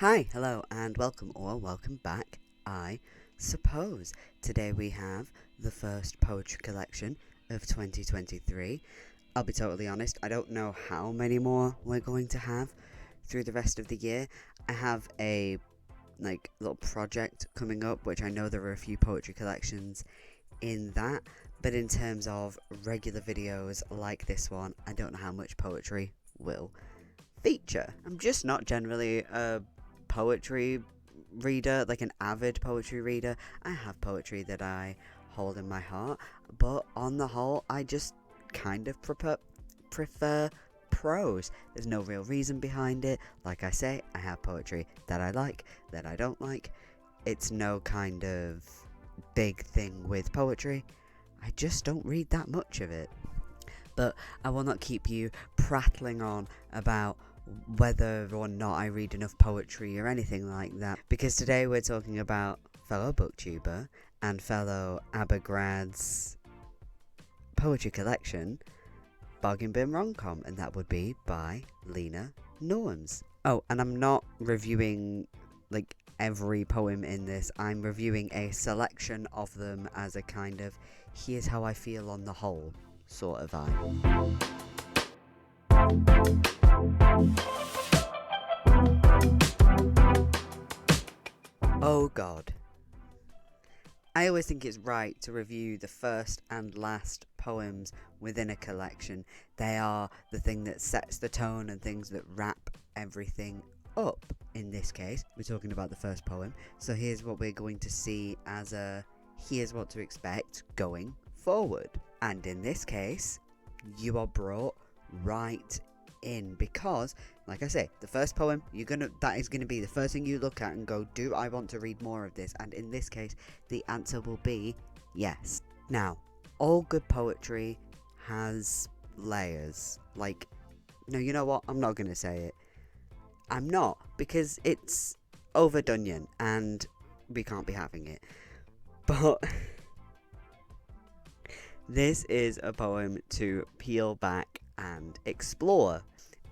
Hi, hello, and welcome or welcome back, I suppose. Today we have the first poetry collection of 2023. I'll be totally honest, I don't know how many more we're going to have through the rest of the year. I have a little project coming up, which I know there are a few poetry collections in that, but in terms of regular videos like this one, I don't know how much poetry will feature. I'm just not generally a poetry reader, like an avid poetry reader. I have poetry that I hold in my heart, but on the whole, I just kind of prefer prose. There's no real reason behind it. Like I say, I have poetry that I like, that I don't like. It's no kind of big thing with poetry. I just don't read that much of it. But I will not keep you prattling on about whether or not I read enough poetry or anything like that, because today we're talking about fellow booktuber and fellow Abergrad's poetry collection, Bargain Bin Romcom, and that would be by Leena Norms. Oh, and I'm not reviewing every poem in this. I'm reviewing a selection of them as a kind of here's how I feel on the whole sort of vibe. Oh God. I always think it's right to review the first and last poems within a collection. They are the thing that sets the tone and things that wrap everything up. In this case, we're talking about the first poem. So here's what we're going to see as here's what to expect going forward. And in this case, you are brought right in, because like I say, the first poem that is gonna be the first thing you look at and go, do I want to read more of this? And in this case, the answer will be yes. Now, all good poetry has layers. No, you know what, I'm not gonna say it. I'm not, because it's overdone and we can't be having it. But this is a poem to peel back and explore.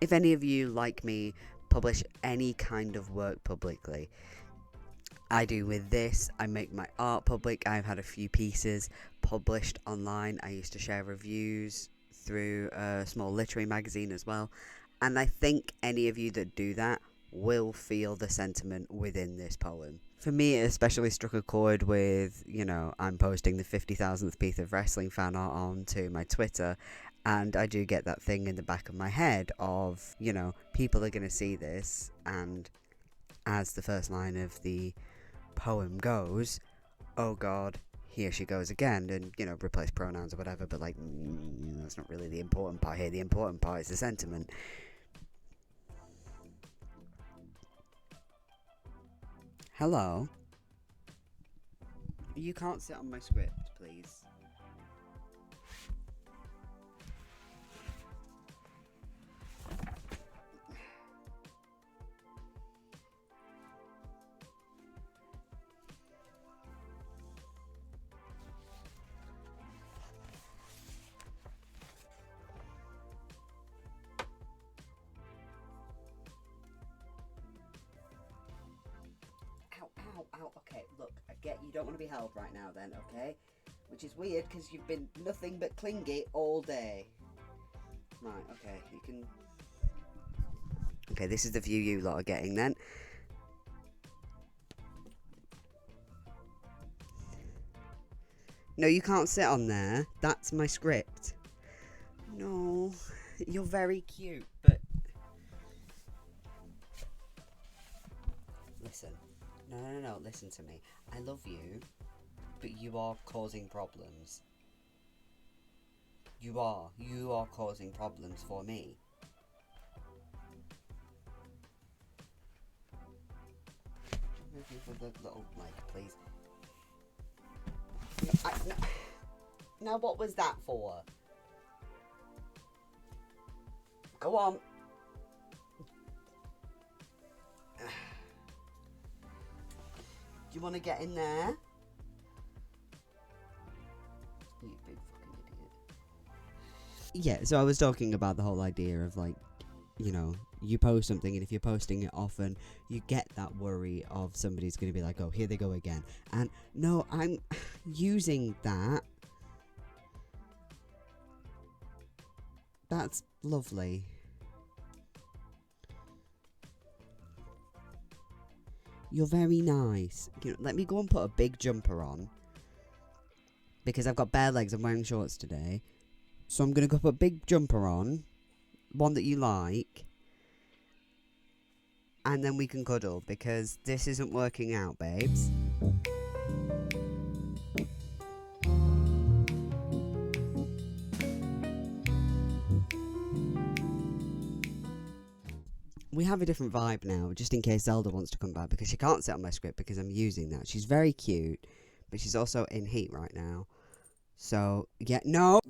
If any of you, like me, publish any kind of work publicly, I do with this. I make my art public. I've had a few pieces published online. I used to share reviews through a small literary magazine as well. And I think any of you that do that will feel the sentiment within this poem. For me, it especially struck a chord with, I'm posting the 50,000th piece of wrestling fan art onto my Twitter, and I do get that thing in the back of my head of, people are going to see this, and as the first line of the poem goes, oh God, here she goes again, and, replace pronouns or whatever, but that's not really the important part here. The important part is the sentiment. Hello? You can't sit on my script, please. Ow, okay, look, I get you don't want to be held right now then, okay? Which is weird, because you've been nothing but clingy all day. Right, okay, you can... Okay, this is the view you lot are getting then. No, you can't sit on there. That's my script. No, you're very cute, but... Listen. No, listen to me. I love you, but you are causing problems. You are causing problems for me. For the little mic, please. No. Now what was that for? Go on. Do you want to get in there? You big fucking idiot. Yeah, so I was talking about the whole idea of you post something, and if you're posting it often, you get that worry of somebody's going to be like, oh, here they go again. And no, I'm using that. That's lovely. You're very nice. You know, let me go and put a big jumper on. Because I've got bare legs, I'm wearing shorts today. So I'm going to go put a big jumper on. One that you like. And then we can cuddle, because this isn't working out, babes. We have a different vibe now, just in case Zelda wants to come back, because she can't sit on my script because I'm using that. She's very cute, but she's also in heat right now. So, yeah, no!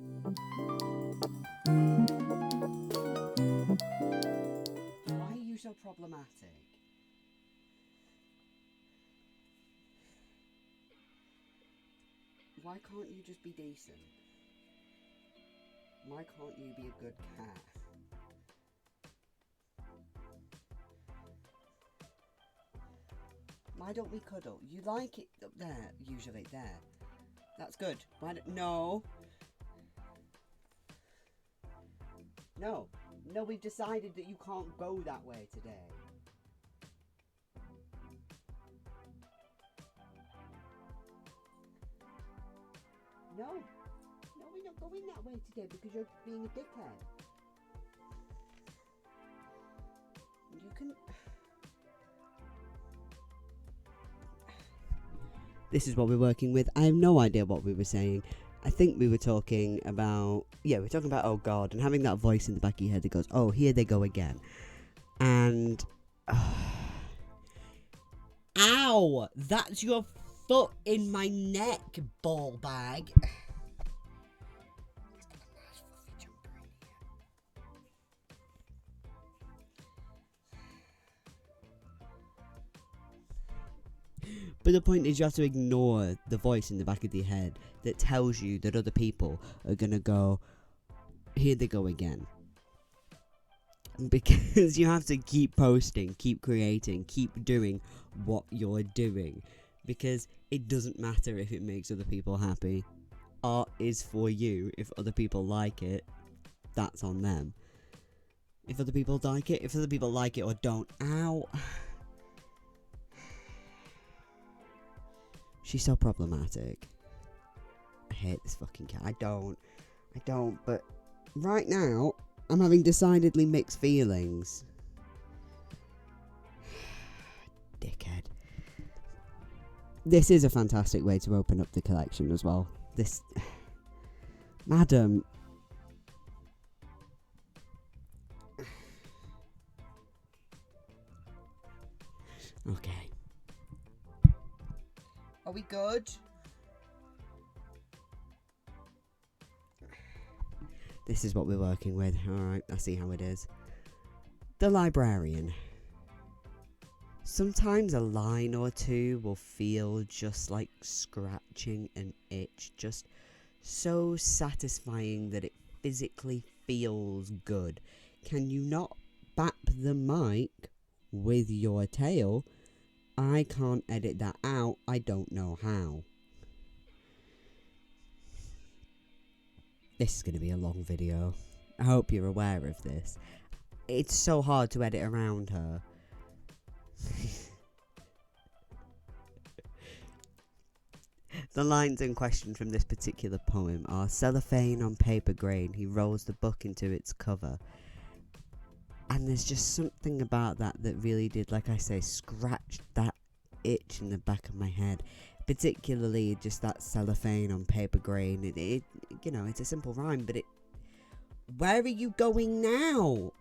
Why are you so problematic? Why can't you just be decent? Why can't you be a good cat? Why don't we cuddle? You like it up there, usually, there. That's good. Why don't... No. No. No, we've decided that you can't go that way today. No. No, we're not going that way today because you're being a dickhead. You can... This is what we're working with. I have no idea what we were saying. I think we were talking about... Yeah, we're talking about, oh God, and having that voice in the back of your head that goes, oh, here they go again. And... Ow! That's your foot in my neck, ball bag. But the point is, you have to ignore the voice in the back of your head that tells you that other people are gonna go, here they go again. Because you have to keep posting, keep creating, keep doing what you're doing. Because it doesn't matter if it makes other people happy. Art is for you. If other people like it, that's on them. If other people like it or don't, ow. She's so problematic. I hate this fucking cat. I don't, but right now, I'm having decidedly mixed feelings. Dickhead. This is a fantastic way to open up the collection as well. This... Madam... Okay. Are we good? This is what we're working with. Alright, I see how it is. The librarian. Sometimes a line or two will feel just like scratching an itch. Just so satisfying that it physically feels good. Can you not bap the mic with your tail? I can't edit that out. I don't know how. This is going to be a long video. I hope you're aware of this. It's so hard to edit around her. The lines in question from this particular poem are: cellophane on paper grain, he rolls the book into its cover. And there's just something about that that really did, like I say, scratch that itch in the back of my head. Particularly just that cellophane on paper grain. It you know, it's a simple rhyme, but it... Where are you going now?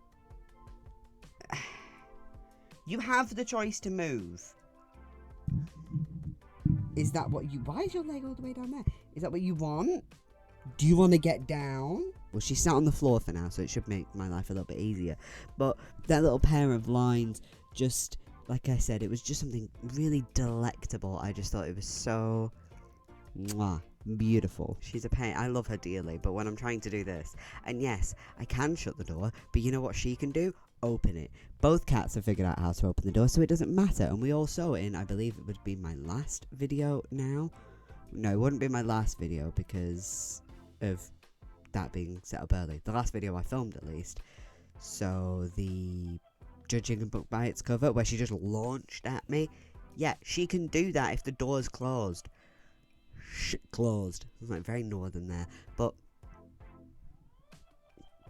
You have the choice to move. Is that what you... Why is your leg all the way down there? Is that what you want? Do you want to get down? Well, she's sat on the floor for now, so it should make my life a little bit easier. But that little pair of lines just... Like I said, it was just something really delectable. I just thought it was so... Mwah, beautiful. She's a pain. I love her dearly, but when I'm trying to do this... And yes, I can shut the door, but you know what she can do? open it. Both cats have figured out how to open the door, so it doesn't matter. And we all saw it in, I believe it would be my last video now. No, it wouldn't be my last video because of that being set up early. The last video I filmed, at least. So the judging a book by its cover, where she just launched at me. Yeah, she can do that if the door's closed. Closed. I'm like very northern there, but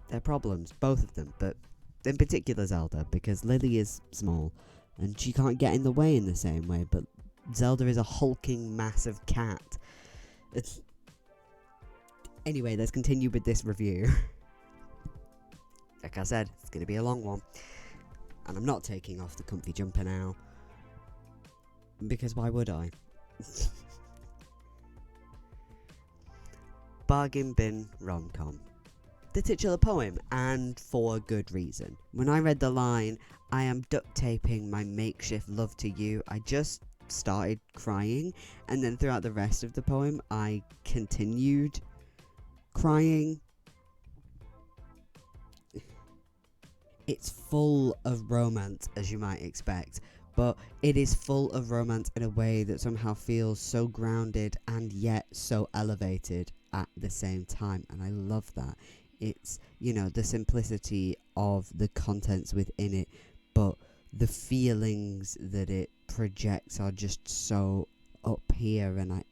they're problems, both of them. But in particular Zelda, because Lily is small and she can't get in the way in the same way. But Zelda is a hulking, massive cat. Anyway, let's continue with this review. Like I said, it's going to be a long one. And I'm not taking off the comfy jumper now. Because why would I? Bargain Bin Romcom. The titular poem, and for good reason. When I read the line, I am duct taping my makeshift love to you, I just started crying. And then throughout the rest of the poem, I continued crying. It's full of romance, as you might expect, but it is full of romance in a way that somehow feels so grounded and yet so elevated at the same time, and I love that. It's, you know, the simplicity of the contents within it, but the feelings that it projects are just so up here, and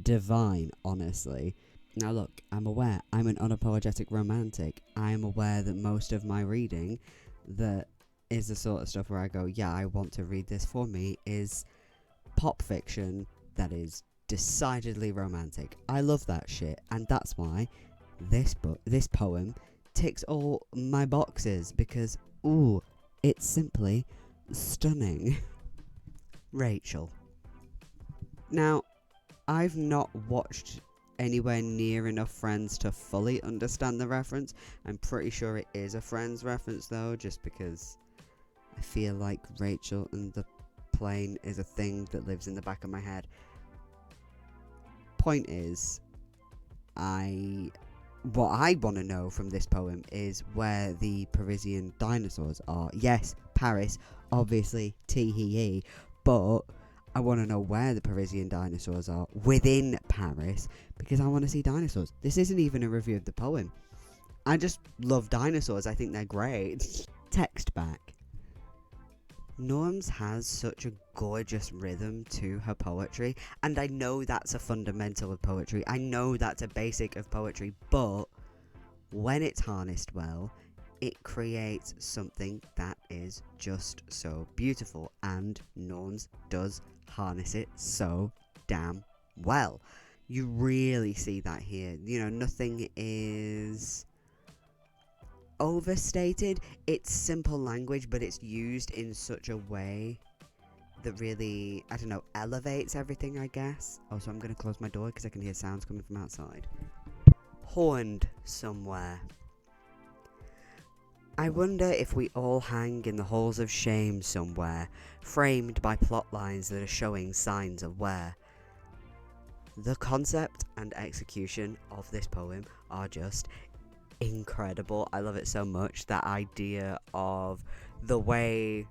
divine, honestly. Now look, I'm aware, I'm an unapologetic romantic. I am aware that most of my reading that is the sort of stuff where I go, yeah, I want to read this for me, is pop fiction that is decidedly romantic. I love that shit, and that's why this poem ticks all my boxes, because, ooh, it's simply stunning. Rachel. Now, I've not watched anywhere near enough Friends to fully understand the reference. I'm pretty sure it is a Friends reference though, just because I feel like Rachel and the plane is a thing that lives in the back of my head. Point is, what I want to know from this poem is where the Parisian dinosaurs are. Yes, Paris, obviously, tee-hee-hee, but I want to know where the Parisian dinosaurs are within Paris, because I want to see dinosaurs. This isn't even a review of the poem. I just love dinosaurs. I think they're great. Text back. Norms has such a gorgeous rhythm to her poetry, and I know that's a fundamental of poetry. I know that's a basic of poetry, but when it's harnessed well, it creates something that is just so beautiful, and Norms does harness it so damn well. You really see that here. You know, nothing is overstated. It's simple language, but it's used in such a way that really, I don't know, elevates everything, I guess. Also, I'm going to close my door because I can hear sounds coming from outside. Horned somewhere. I wonder if we all hang in the halls of shame somewhere, framed by plot lines that are showing signs of wear. The concept and execution of this poem are just incredible. I love it so much. That idea of the way,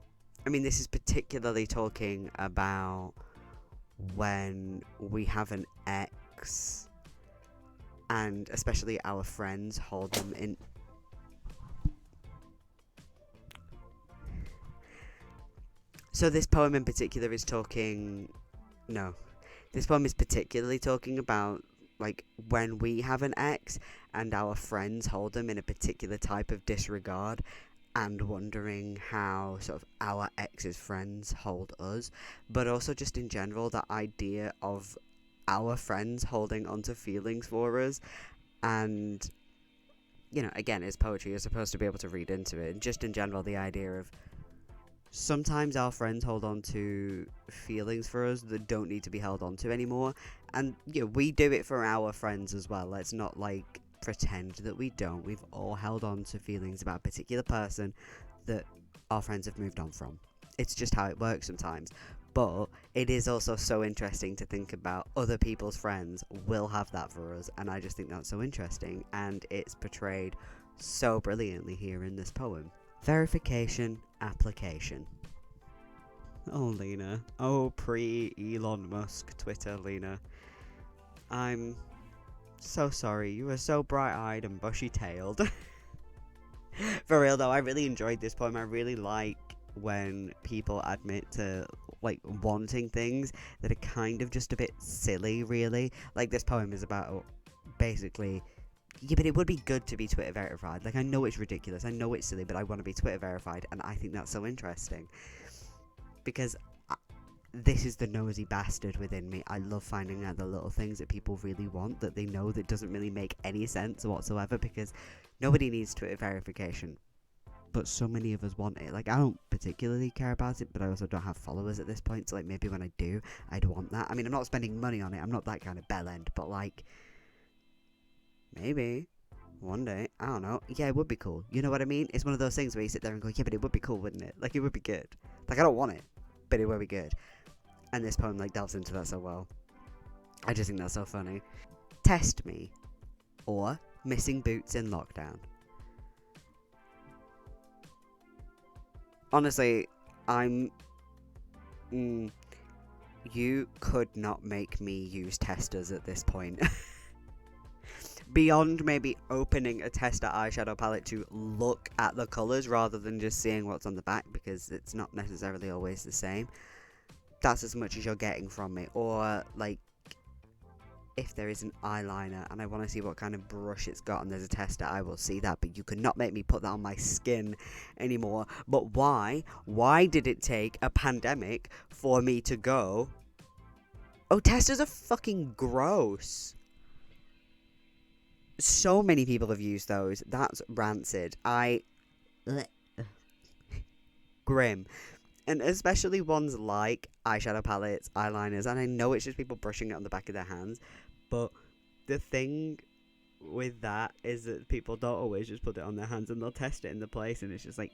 I mean, this is particularly talking about when we have an ex, and especially our friends hold them in. So this poem in particular is talking, no, this poem is particularly talking about, like, when we have an ex and our friends hold them in a particular type of disregard, and wondering how sort of our ex's friends hold us, but also just in general, that idea of our friends holding onto feelings for us. And, you know, again, it's poetry, you're supposed to be able to read into it, and just in general, the idea of sometimes our friends hold on to feelings for us that don't need to be held on to anymore. And, you know, we do it for our friends as well. Let's not, like, pretend that we don't. We've all held on to feelings about a particular person that our friends have moved on from. It's just how it works sometimes. But it is also so interesting to think about other people's friends will have that for us. And I just think that's so interesting. And it's portrayed so brilliantly here in this poem. Verification application. Oh, Leena. Oh, pre-Elon Musk Twitter, Leena. I'm so sorry. You were so bright-eyed and bushy-tailed. For real, though, I really enjoyed this poem. I really like when people admit to, like, wanting things that are kind of just a bit silly, really. Like, this poem is about, basically... Yeah, but it would be good to be Twitter verified. Like, I know it's ridiculous. I know it's silly, but I want to be Twitter verified, and I think that's so interesting. Because this is the nosy bastard within me. I love finding out the little things that people really want that they know that doesn't really make any sense whatsoever, because nobody needs Twitter verification, but so many of us want it. Like, I don't particularly care about it, but I also don't have followers at this point, so, like, maybe when I do, I'd want that. I mean, I'm not spending money on it. I'm not that kind of bellend, but, like, maybe one day, I don't know. Yeah, it would be cool. You know what I mean? It's one of those things where you sit there and go, yeah, but it would be cool, wouldn't it? Like, it would be good. Like, I don't want it, but it would be good. And this poem, like, delves into that so well. I just think that's so funny. Test me. Or missing boots in lockdown. Honestly, you could not make me use testers at this point. Beyond maybe opening a tester eyeshadow palette to look at the colours rather than just seeing what's on the back, because it's not necessarily always the same. That's as much as you're getting from me. Or, like, if there is an eyeliner and I want to see what kind of brush it's got and there's a tester, I will see that. But you could not make me put that on my skin anymore. But why? Why did it take a pandemic for me to go, oh, testers are fucking gross? So many people have used those. That's rancid. Grim. And especially ones like eyeshadow palettes, eyeliners, and I know it's just people brushing it on the back of their hands, but the thing with that is that people don't always just put it on their hands, and they'll test it in the place, and it's just like...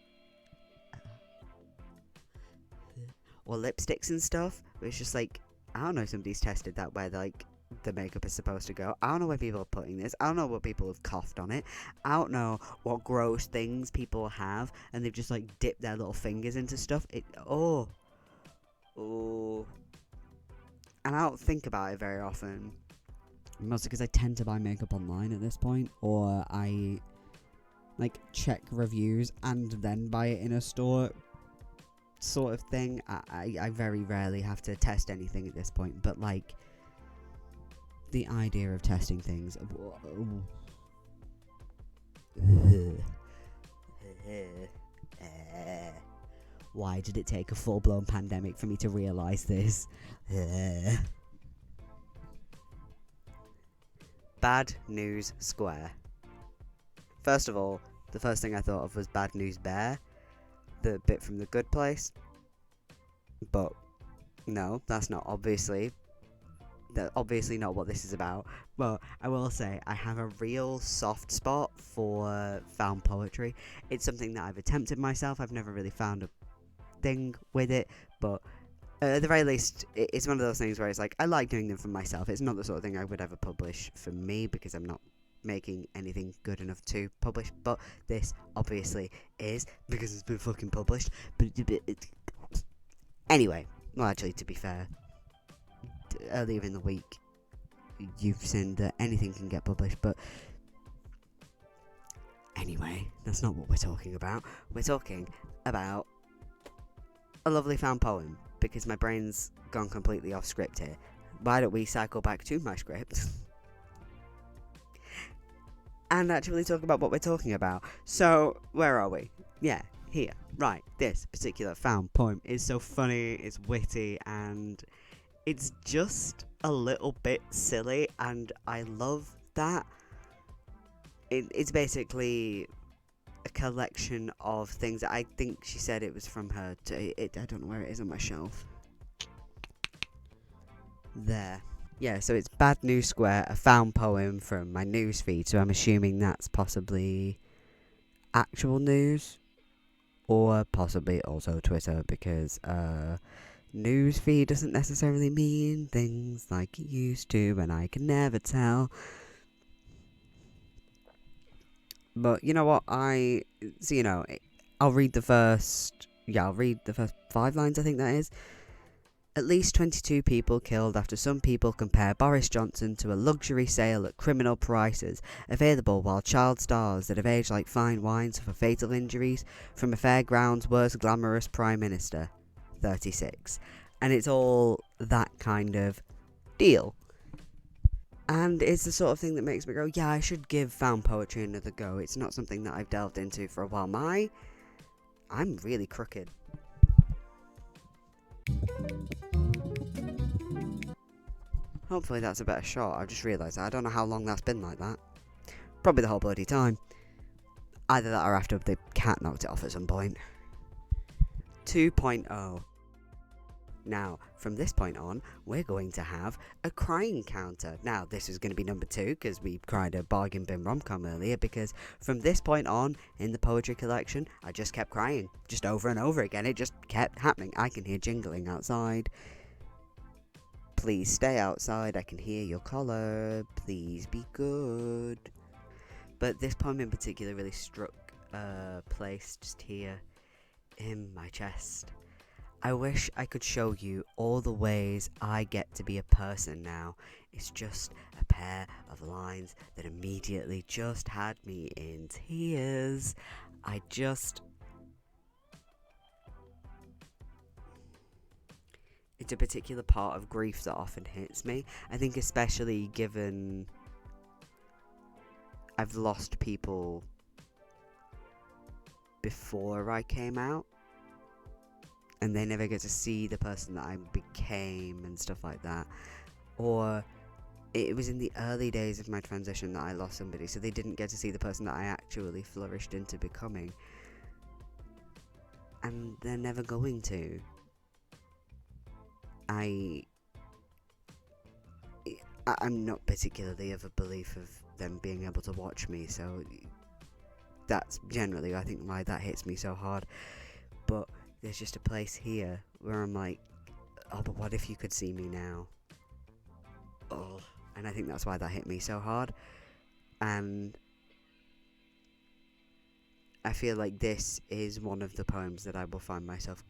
Or lipsticks and stuff, it's just like, I don't know if somebody's tested that where, like, the makeup is supposed to go. I don't know where people are putting this. I don't know what people have coughed on it. I don't know what gross things people have, and they've just, like, dipped their little fingers into stuff. Oh. And I don't think about it very often, mostly because I tend to buy makeup online at this point, or I, like, check reviews and then buy it in a store, sort of thing. I very rarely have to test anything at this point, but, like, the idea of testing things. Why did it take a full-blown pandemic for me to realise this? Bad News Square. First of all, the first thing I thought of was Bad News Bear, the bit from The Good Place. But no, that's not obviously not what this is about. But I will say I have a real soft spot for found poetry. It's something that I've attempted myself. I've never really found a thing with it, but at the very least, it's one of those things where it's like, I like doing them for myself. It's not the sort of thing I would ever publish for me, because I'm not making anything good enough to publish, but this obviously is, because it's been fucking published. But anyway, well, actually, to be fair, earlier in the week you've seen that anything can get published, but anyway, that's not what we're talking about. We're talking about a lovely found poem, because my brain's gone completely off script here. Why don't we cycle back to my script and actually talk about what we're talking about? So, where are we? Yeah, here. Right, this particular found poem is so funny, it's witty, and it's just a little bit silly, and I love that. It's basically a collection of things that I think she said it was from her. I don't know where it is on my shelf. There. Yeah, so it's Bad News Square, a found poem from my news feed, so I'm assuming that's possibly actual news, or possibly also Twitter, because news feed doesn't necessarily mean things like it used to, and I can never tell. But you know what, I'll read the first 5 lines, I think that is. At least 22 people killed after some people compare Boris Johnson to a luxury sale at criminal prices, available while child stars that have aged like fine wine suffer fatal injuries from a fairground's worst glamorous Prime Minister. 36. And it's all that kind of deal. And it's the sort of thing that makes me go, yeah, I should give found poetry another go. It's not something that I've delved into for a while. I'm really crooked. Hopefully that's a better shot. I've just realised I don't know how long that's been like that. Probably the whole bloody time. Either that or after the cat knocked it off at some point. 2.0. Now, from this point on, we're going to have a crying counter. Now, this is going to be number 2, because we cried a bargain bin rom-com earlier, because from this point on, in the poetry collection, I just kept crying. Just over and over again. It just kept happening. I can hear jingling outside. Please stay outside. I can hear your collar. Please be good. But this poem in particular really struck a place just here in my chest. I wish I could show you all the ways I get to be a person now. It's just a pair of lines that immediately just had me in tears. It's a particular part of grief that often hits me. I think especially given I've lost people before I came out, and they never get to see the person that I became and stuff like that. Or it was in the early days of my transition that I lost somebody, so they didn't get to see the person that I actually flourished into becoming. And they're never going to. I'm not particularly of a belief of them being able to watch me, so that's generally, I think, why that hits me so hard. But there's just a place here where I'm like, oh, but what if you could see me now? Oh, and I think that's why that hit me so hard. And I feel like this is one of the poems that I will find myself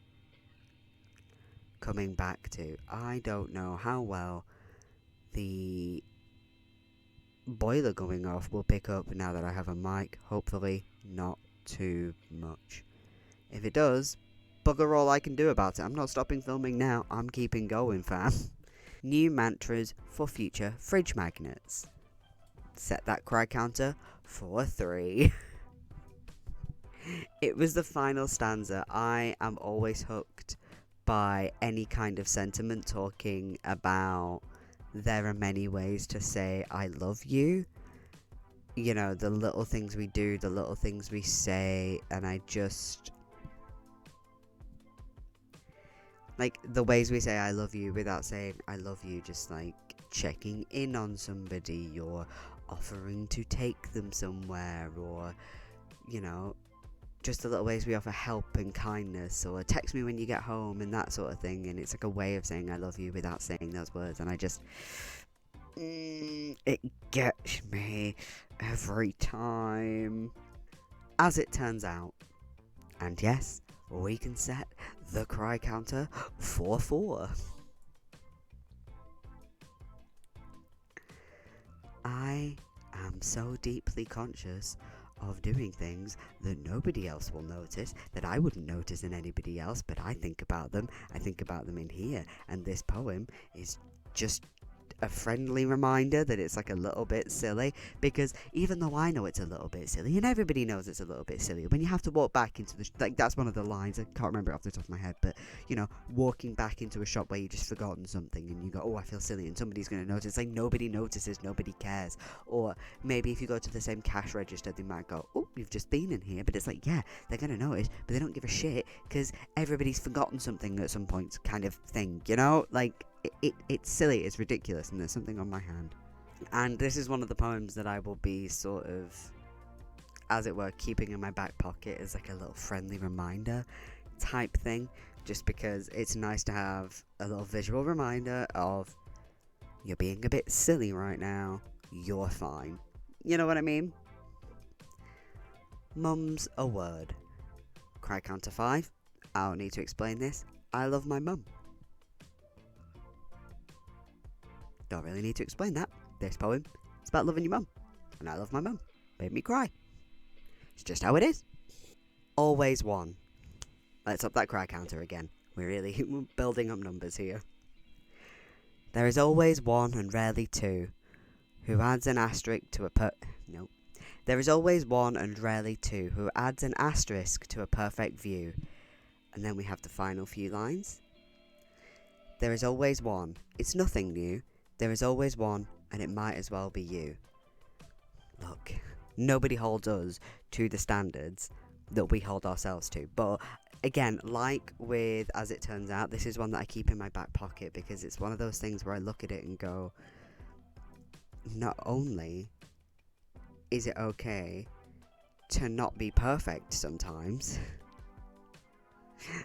coming back to. I don't know how well the boiler going off will pick up now that I have a mic. Hopefully not too much. If it does, bugger all I can do about it. I'm not stopping filming now. I'm keeping going, fam. New mantras for future fridge magnets. Set that cry counter for 3. It was the final stanza. I am always hooked by any kind of sentiment talking about there are many ways to say I love you. You know, the little things we do, the little things we say, and I just... like, the ways we say I love you without saying I love you, just like checking in on somebody, or offering to take them somewhere, or, you know, just the little ways we offer help and kindness, or text me when you get home, and that sort of thing. And it's like a way of saying I love you without saying those words, and I just... it gets me every time. As it turns out, and yes, we can set the cry counter for 4. I am so deeply conscious of doing things that nobody else will notice, that I wouldn't notice in anybody else, but I think about them in here, and this poem is just a friendly reminder that it's like a little bit silly, because even though I know it's a little bit silly, and everybody knows it's a little bit silly, when you have to walk back into the like, that's one of the lines, I can't remember it off the top of my head, but you know, walking back into a shop where you just forgotten something and you go, oh, I feel silly, and somebody's going to notice. Like, nobody notices, nobody cares. Or maybe if you go to the same cash register, they might go, oh, you've just been in here, but it's like, yeah, they're going to notice, but they don't give a shit because everybody's forgotten something at some point, kind of thing, you know? Like, it's silly, it's ridiculous, and there's something on my hand. And this is one of the poems that I will be sort of, as it were, keeping in my back pocket as like a little friendly reminder type thing, just because it's nice to have a little visual reminder of, you're being a bit silly right now, you're fine. You know what I mean? Mum's a word. Cry count to 5. I don't need to explain this. I love my mum. Don't really need to explain that. This poem is about loving your mum. And I love my mum. Made me cry. It's just how it is. Always one. Let's up that cry counter again. We're building up numbers here. There is always one and rarely two who adds an asterisk to a no. There is always one and rarely two who adds an asterisk to a perfect view. And then we have the final few lines. There is always one. It's nothing new. There is always one, and it might as well be you. Look, nobody holds us to the standards that we hold ourselves to. But again, like with As It Turns Out, this is one that I keep in my back pocket because it's one of those things where I look at it and go, not only is it okay to not be perfect sometimes,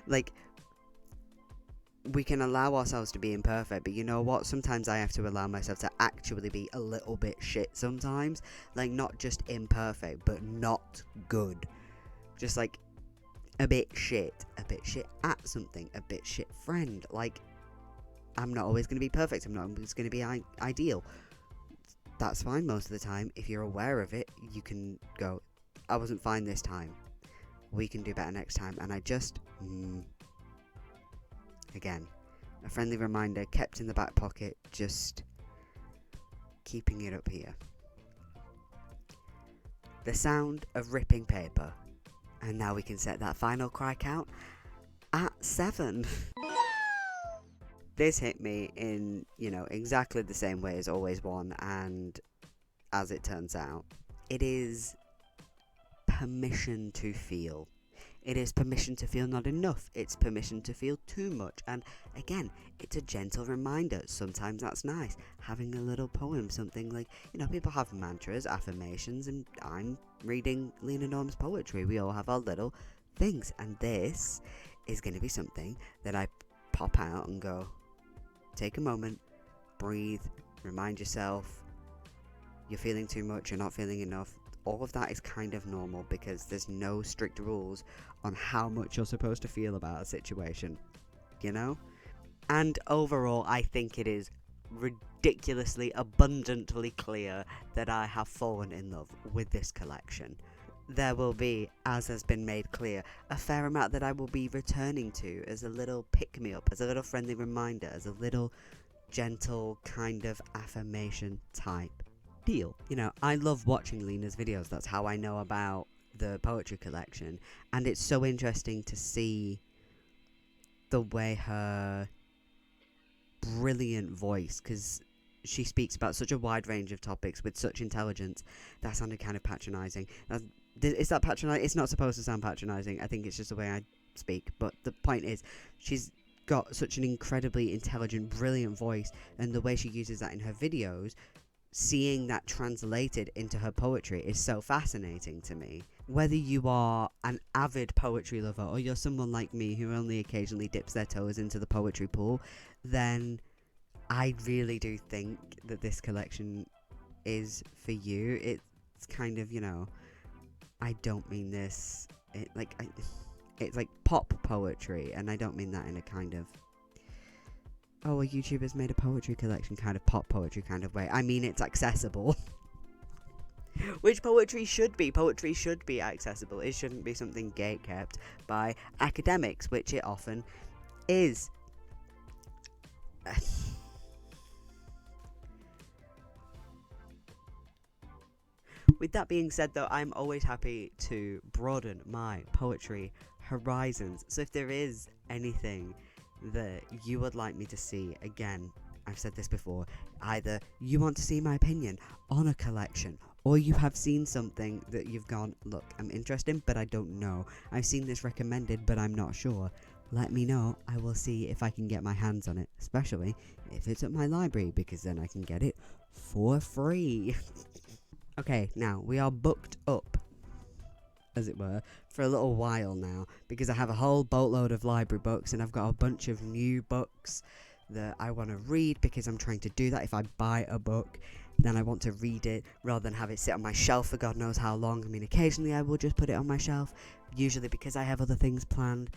like, we can allow ourselves to be imperfect, but you know what? Sometimes I have to allow myself to actually be a little bit shit sometimes. Like, not just imperfect, but not good. Just like a bit shit at something, a bit shit friend. Like, I'm not always going to be perfect. I'm not always going to be ideal. That's fine most of the time. If you're aware of it, you can go, I wasn't fine this time. We can do better next time. And I just, again, a friendly reminder kept in the back pocket, just keeping it up here. The sound of ripping paper. And now we can set that final cry count at 7. This hit me in, exactly the same way as Always One and As It Turns Out. It is permission to feel. It is permission to feel not enough. It's permission to feel too much. And again, it's a gentle reminder. Sometimes that's nice. Having a little poem, something like, people have mantras, affirmations, and I'm reading Leena Norms poetry. We all have our little things. And this is going to be something that I pop out and go, take a moment, breathe, remind yourself, you're feeling too much, you're not feeling enough. All of that is kind of normal because there's no strict rules on how much you're supposed to feel about a situation, And overall, I think it is ridiculously, abundantly clear that I have fallen in love with this collection. There will be, as has been made clear, a fair amount that I will be returning to as a little pick-me-up, as a little friendly reminder, as a little gentle kind of affirmation type deal. I love watching Leena's videos. That's how I know about the poetry collection, and it's so interesting to see the way her brilliant voice, because she speaks about such a wide range of topics with such intelligence. That sounded kind of patronising. Is that patronising? It's not supposed to sound patronising. I think it's just the way I speak. But the point is, she's got such an incredibly intelligent, brilliant voice, and the way she uses that in her videos, seeing that translated into her poetry is so fascinating to me. Whether you are an avid poetry lover or you're someone like me who only occasionally dips their toes into the poetry pool, then I really do think that this collection is for you. It's kind of, I don't mean this, it's like pop poetry, and I don't mean that in a kind of, oh, a YouTuber's made a poetry collection kind of pop poetry kind of way. I mean, it's accessible. Which poetry should be. Poetry should be accessible. It shouldn't be something gatekept by academics, which it often is. With that being said, though, I'm always happy to broaden my poetry horizons. So if there is anything that you would like me to see, again, I've said this before, either you want to see my opinion on a collection, or you have seen something that you've gone, look, I'm interested, but I don't know. I've seen this recommended, but I'm not sure. Let me know. I will see if I can get my hands on it, especially if it's at my library, because then I can get it for free. Okay, now, we are booked up, as it were, for a little while now, because I have a whole boatload of library books, and I've got a bunch of new books that I want to read, because I'm trying to do that if I buy a book. then I want to read it rather than have it sit on my shelf for God knows how long. I mean, occasionally I will just put it on my shelf, usually because I have other things planned,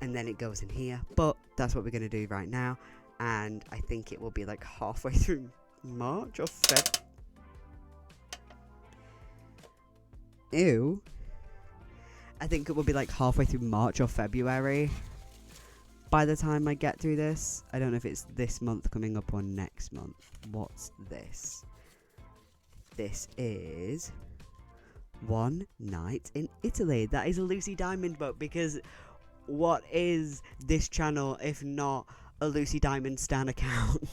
and then it goes in here. But that's what we're going to do right now, and I think it will be like halfway through March or Feb. Ew. I think it will be like halfway through March or February by the time I get through this. I don't know if it's this month coming up or next month. What's this? This is One Night in Italy. That is a Lucy Diamond book, because what is this channel if not a Lucy Diamond stan account?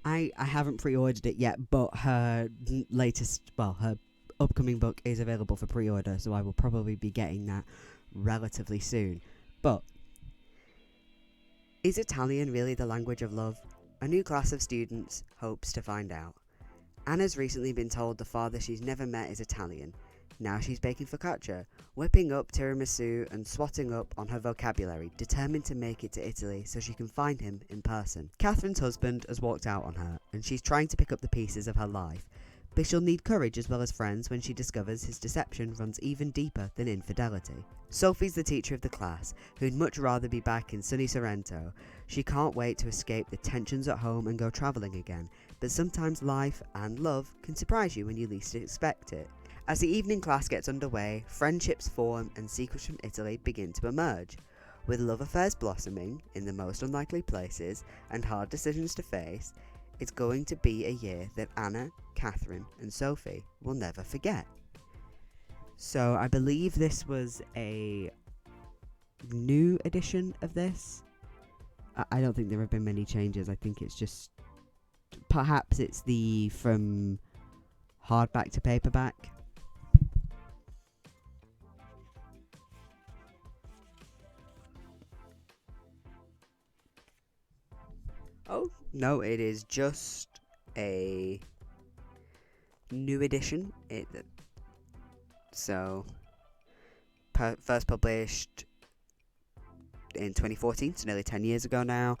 I haven't pre-ordered it yet, but her her upcoming book is available for pre-order, so I will probably be getting that relatively soon. But is Italian really the language of love? A new class of students hopes to find out. Anna's recently been told the father she's never met is Italian. Now she's baking focaccia, whipping up tiramisu and swatting up on her vocabulary, determined to make it to Italy so she can find him in person. Catherine's husband has walked out on her, and she's trying to pick up the pieces of her life. But she'll need courage as well as friends when she discovers his deception runs even deeper than infidelity. Sophie's the teacher of the class, who'd much rather be back in sunny Sorrento. She can't wait to escape the tensions at home and go travelling again, but sometimes life and love can surprise you when you least expect it. As the evening class gets underway, friendships form and secrets from Italy begin to emerge. With love affairs blossoming in the most unlikely places and hard decisions to face, it's going to be a year that Anna, Catherine and Sophie will never forget. So I believe this was a new edition of this. I don't think there have been many changes. I think it's just, perhaps it's the from hardback to paperback. Oh, no, it is just a new edition. First published in 2014, so nearly 10 years ago now.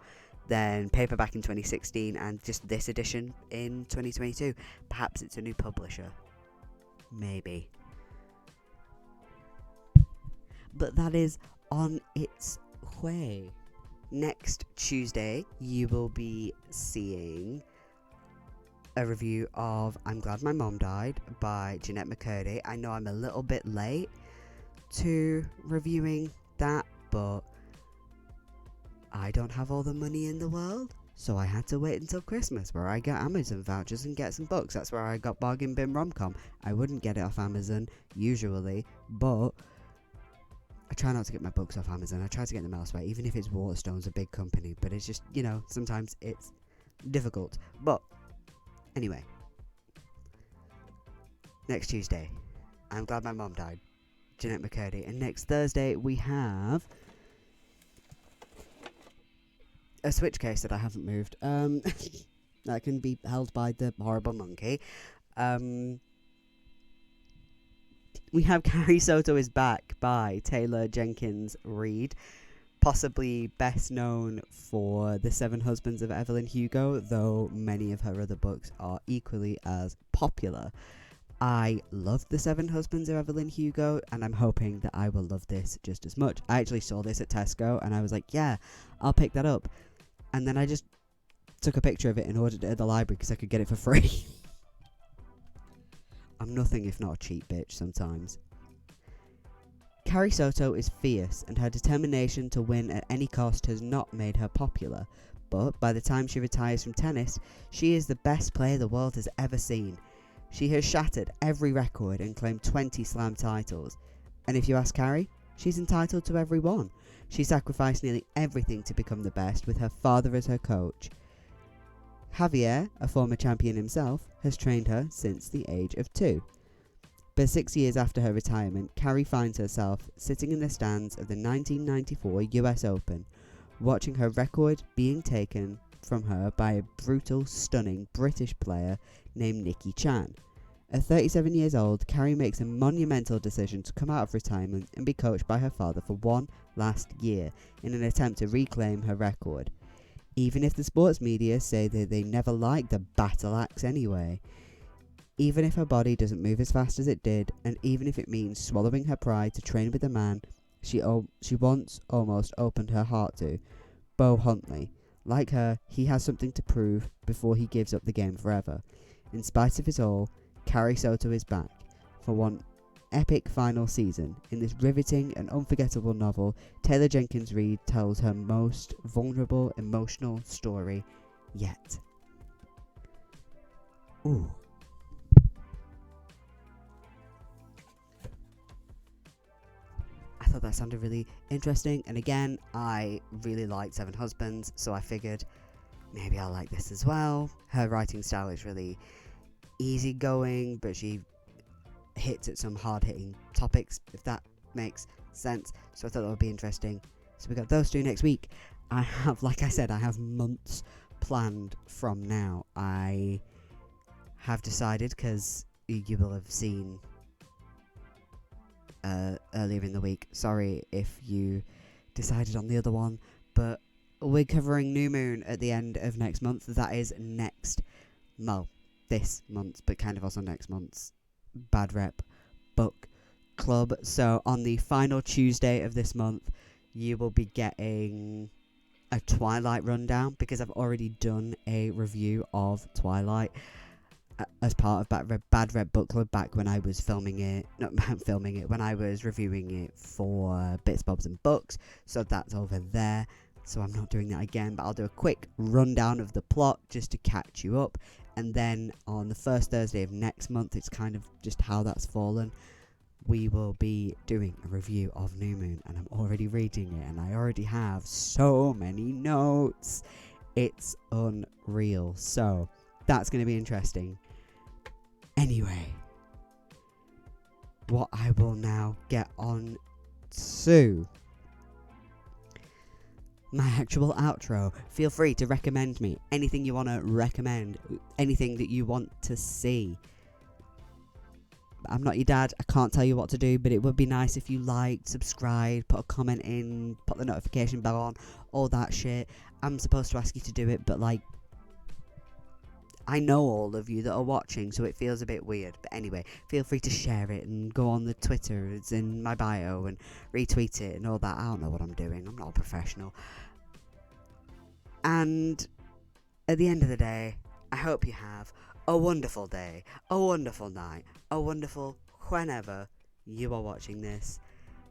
Then paperback in 2016, and just this edition in 2022. Perhaps it's a new publisher. Maybe. But that is on its way. Next Tuesday, you will be seeing a review of I'm Glad My Mom Died by Jeanette McCurdy. I know I'm a little bit late to reviewing that, but I don't have all the money in the world, so I had to wait until Christmas, where I get Amazon vouchers and get some books. That's where I got Bargain Bin Romcom. I wouldn't get it off Amazon usually, but I try not to get my books off Amazon. I try to get them elsewhere, even if it's Waterstone's a big company. But it's just, sometimes it's difficult. But anyway, next Tuesday, I'm Glad My Mom Died, Jeanette McCurdy. And next Thursday, we have a Switch case that I haven't moved. That can be held by the horrible monkey. We have Carrie Soto is Back by Taylor Jenkins Reid, possibly best known for The Seven Husbands of Evelyn Hugo, though many of her other books are equally as popular. I loved The Seven Husbands of Evelyn Hugo, and I'm hoping that I will love this just as much. I actually saw this at Tesco, and I was like, yeah, I'll pick that up. And then I just took a picture of it and ordered it at the library because I could get it for free. I'm nothing if not a cheap bitch sometimes. Carrie Soto is fierce, and her determination to win at any cost has not made her popular. But by the time she retires from tennis, she is the best player the world has ever seen. She has shattered every record and claimed 20 slam titles. And if you ask Carrie, she's entitled to every one. She sacrificed nearly everything to become the best, with her father as her coach. Javier, a former champion himself, has trained her since the age of 2. But 6 years after her retirement, Carrie finds herself sitting in the stands of the 1994 US Open, watching her record being taken from her by a brutal, stunning British player named Nikki Chan. At 37 years old, Carrie makes a monumental decision to come out of retirement and be coached by her father for one last year in an attempt to reclaim her record. Even if the sports media say that they never liked the battle axe anyway. Even if her body doesn't move as fast as it did, and even if it means swallowing her pride to train with the man she once almost opened her heart to, Bo Huntley. Like her, he has something to prove before he gives up the game forever. In spite of it all, Carrie Soto is back for one epic final season. In this riveting and unforgettable novel, Taylor Jenkins Reid tells her most vulnerable, emotional story yet. Ooh. I thought that sounded really interesting, and again, I really liked Seven Husbands, so I figured maybe I'll like this as well. Her writing style is really easygoing, but she hits at some hard-hitting topics, if that makes sense. So I thought that would be interesting. So we got those two next week. I have, like I said, I have months planned from now. I have decided, because you will have seen earlier in the week, sorry if you decided on the other one, but we're covering New Moon at the end of next month. That is this month, but kind of also next month's Bad Rep Book Club. So on the final Tuesday of this month, you will be getting a Twilight rundown, because I've already done a review of Twilight as part of Bad Rep Book Club back when I was when I was reviewing it for Bits, Bobs and Books. So that's over there. So I'm not doing that again, but I'll do a quick rundown of the plot just to catch you up. And then on the first Thursday of next month, it's kind of just how that's fallen, we will be doing a review of New Moon, and I'm already reading it, and I already have so many notes. It's unreal. So that's going to be interesting. Anyway, what I will now get on to my actual outro. Feel free to recommend me anything you want to recommend, anything that you want to see. I'm not your dad, I can't tell you what to do, but it would be nice if you liked, subscribed, put a comment in, put the notification bell on, all that shit. I'm supposed to ask you to do it, but I know all of you that are watching, so it feels a bit weird. But anyway, feel free to share it and go on the Twitter, it's in my bio, and retweet it and all that. I don't know what I'm doing, I'm not a professional. And at the end of the day, I hope you have a wonderful day, a wonderful night, a wonderful whenever you are watching this.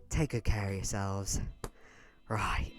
Take good care of yourselves. Right.